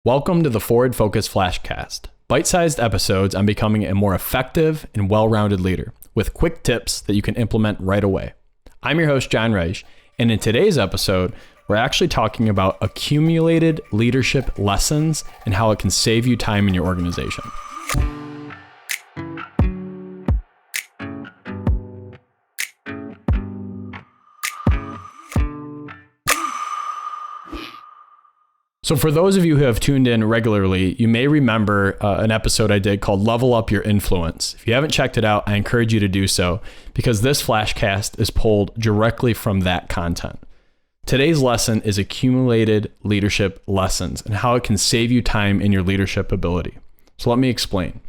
Welcome to the Forward Focus FlashCast, bite-sized episodes on becoming a more effective and well-rounded leader with quick tips that you can implement right away. I'm your host, Jon Reusch, and in today's episode, we're actually talking about accumulated leadership lessons and how it can save you time in your organization. So for those of you who have tuned in regularly, you may remember an episode I did called Level Up Your Influence. If you haven't checked it out, I encourage you to do so because this FlashCast is pulled directly from that content. Today's lesson is accumulated leadership lessons and how it can save you time in your leadership ability. So let me explain.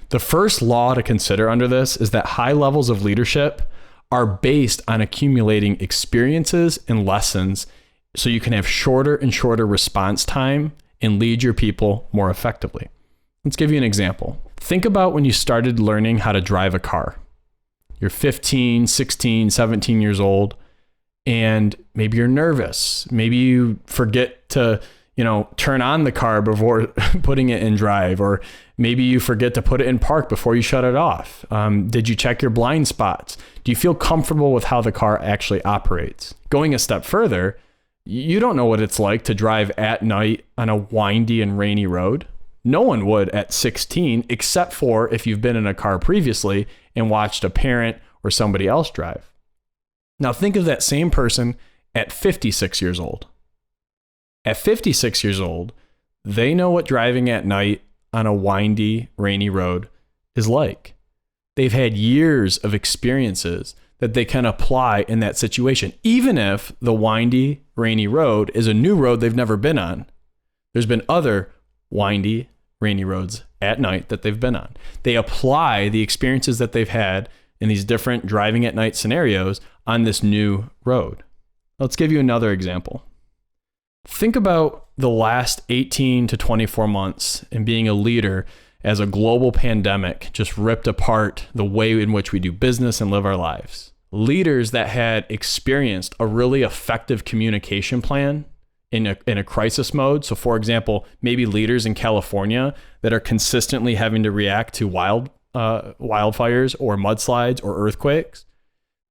The first law to consider under this is that high levels of leadership are based on accumulating experiences and lessons so you can have shorter and shorter response time and lead your people more effectively. Let's give you an example. Think about when you started learning how to drive a car. You're 15, 16, 17 years old, and maybe you're nervous. Maybe you forget to, turn on the car before putting it in drive, or maybe you forget to put it in park before you shut it off. Did you check your blind spots? Do you feel comfortable with how the car actually operates? Going a step further, you don't know what it's like to drive at night on a windy and rainy road. No one would at 16, except for if you've been in a car previously and watched a parent or somebody else drive. Now think of that same person at 56 years old. At 56 years old, they know what driving at night on a windy, rainy road is like. They've had years of experiences that they can apply in that situation, even if the windy, rainy road is a new road they've never been on. There's been other windy, rainy roads at night that they've been on. They apply the experiences that they've had in these different driving at night scenarios on this new road. Let's give you another example. Think about the last 18 to 24 months and being a leader as a global pandemic just ripped apart the way in which we do business and live our lives. Leaders that had experienced a really effective communication plan in a crisis mode. So for example, maybe leaders in California that are consistently having to react to wildfires or mudslides or earthquakes.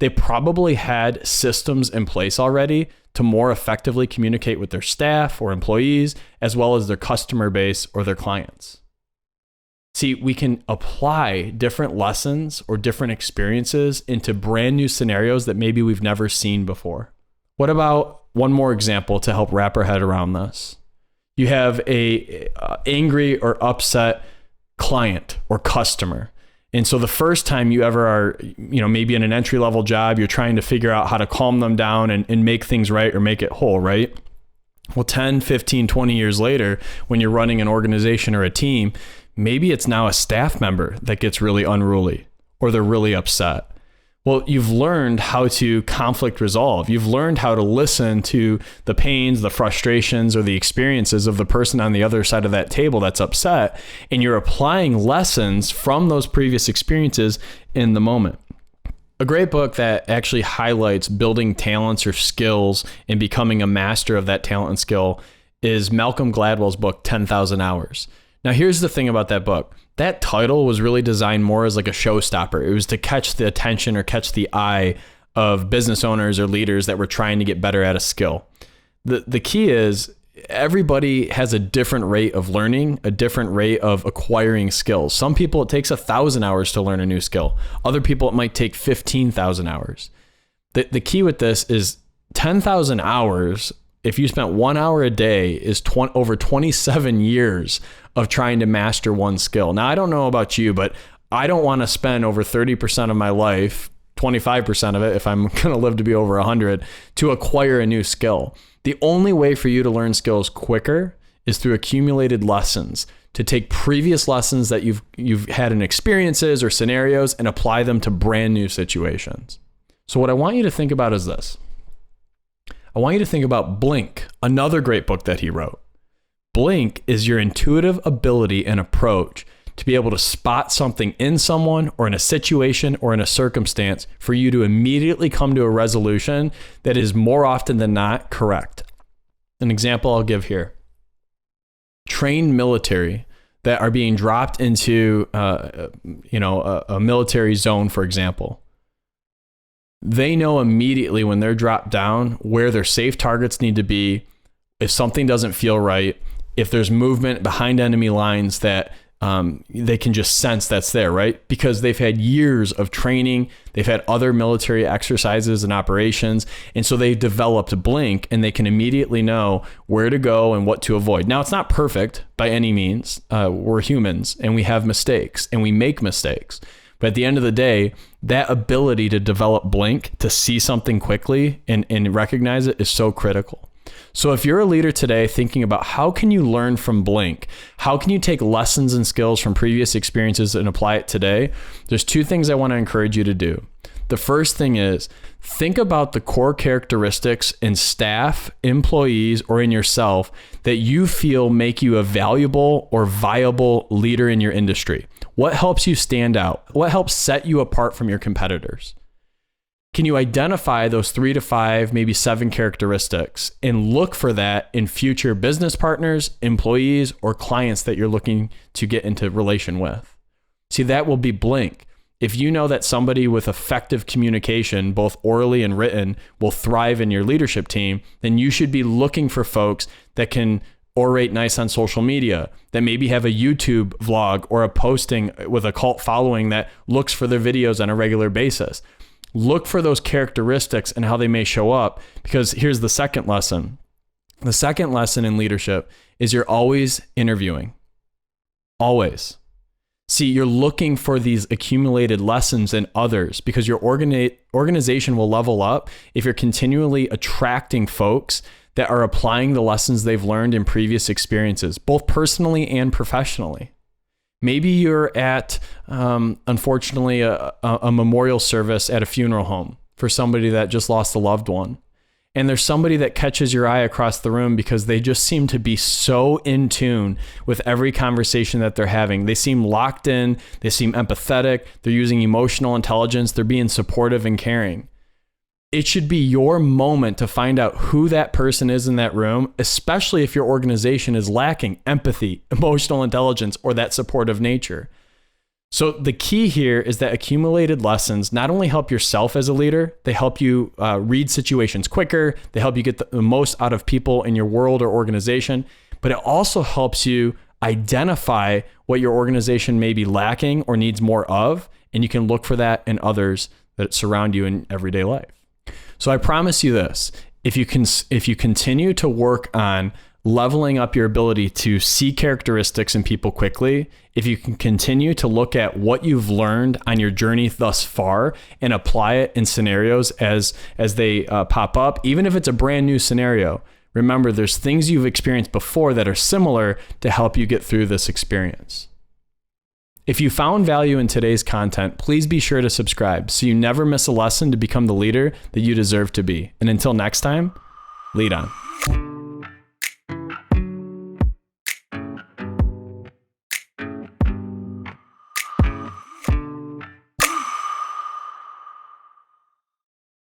They probably had systems in place already to more effectively communicate with their staff or employees, as well as their customer base or their clients. See, we can apply different lessons or different experiences into brand new scenarios that maybe we've never seen before. What about one more example to help wrap our head around this? You have a angry or upset client or customer. And so the first time you ever are, maybe in an entry-level job, you're trying to figure out how to calm them down and make things right or make it whole, right? Well, 10, 15, 20 years later, when you're running an organization or a team, maybe it's now a staff member that gets really unruly or they're really upset. Well, you've learned how to conflict resolve. You've learned how to listen to the pains, the frustrations, or the experiences of the person on the other side of that table that's upset, and you're applying lessons from those previous experiences in the moment. A great book that actually highlights building talents or skills and becoming a master of that talent and skill is Malcolm Gladwell's book, 10,000 Hours. Now, here's the thing about that book. That title was really designed more as like a showstopper. It was to catch the attention or catch the eye of business owners or leaders that were trying to get better at a skill. The key is everybody has a different rate of learning, a different rate of acquiring skills. Some people, it takes 1,000 hours to learn a new skill. Other people, it might take 15,000 hours. The key with this is 10,000 hours. If you spent 1 hour a day is over 27 years of trying to master one skill. Now, I don't know about you, but I don't want to spend over 30% of my life, 25% of it, if I'm going to live to be over 100, to acquire a new skill. The only way for you to learn skills quicker is through accumulated lessons, to take previous lessons that you've had in experiences or scenarios and apply them to brand new situations. So what I want you to think about is this. I want you to think about Blink, another great book that he wrote. Blink is your intuitive ability and approach to be able to spot something in someone or in a situation or in a circumstance for you to immediately come to a resolution that is more often than not correct. An example I'll give here. trained military that are being dropped into, a military zone, for example. They know immediately when they're dropped down where their safe targets need to be, if something doesn't feel right, if there's movement behind enemy lines that they can just sense that's there, right? Because they've had years of training, they've had other military exercises and operations, and so they've developed Blink, and they can immediately know where to go and what to avoid. Now, it's not perfect by any means. We're humans, and we have mistakes, and we make mistakes. But at the end of the day, that ability to develop Blink, to see something quickly and recognize it, is so critical. So if you're a leader today thinking about how can you learn from Blink, how can you take lessons and skills from previous experiences and apply it today, there's two things I want to encourage you to do. The first thing is think about the core characteristics in staff, employees, or in yourself that you feel make you a valuable or viable leader in your industry. What helps you stand out? What helps set you apart from your competitors? Can you identify those 3 to 5, maybe 7 characteristics and look for that in future business partners, employees, or clients that you're looking to get into relation with? See, that will be Blink. If you know that somebody with effective communication, both orally and written, will thrive in your leadership team, then you should be looking for folks that can orate nice on social media, that maybe have a YouTube vlog or a posting with a cult following that looks for their videos on a regular basis. Look for those characteristics and how they may show up, because here's the second lesson. The second lesson in leadership is you're always interviewing. Always. See, you're looking for these accumulated lessons in others, because your organization will level up if you're continually attracting folks that are applying the lessons they've learned in previous experiences, both personally and professionally. Maybe you're at, unfortunately, a memorial service at a funeral home for somebody that just lost a loved one. And there's somebody that catches your eye across the room because they just seem to be so in tune with every conversation that they're having. They seem locked in, they seem empathetic, they're using emotional intelligence, they're being supportive and caring. It should be your moment to find out who that person is in that room, especially if your organization is lacking empathy, emotional intelligence, or that supportive nature. So the key here is that accumulated lessons not only help yourself as a leader, they help you read situations quicker, they help you get the most out of people in your world or organization, but it also helps you identify what your organization may be lacking or needs more of, and you can look for that in others that surround you in everyday life. So I promise you this, if you continue to work on leveling up your ability to see characteristics in people quickly, if you can continue to look at what you've learned on your journey thus far and apply it in scenarios as they pop up, even if it's a brand new scenario, remember there's things you've experienced before that are similar to help you get through this experience. If you found value in today's content, please be sure to subscribe so you never miss a lesson to become the leader that you deserve to be. And until next time, lead on.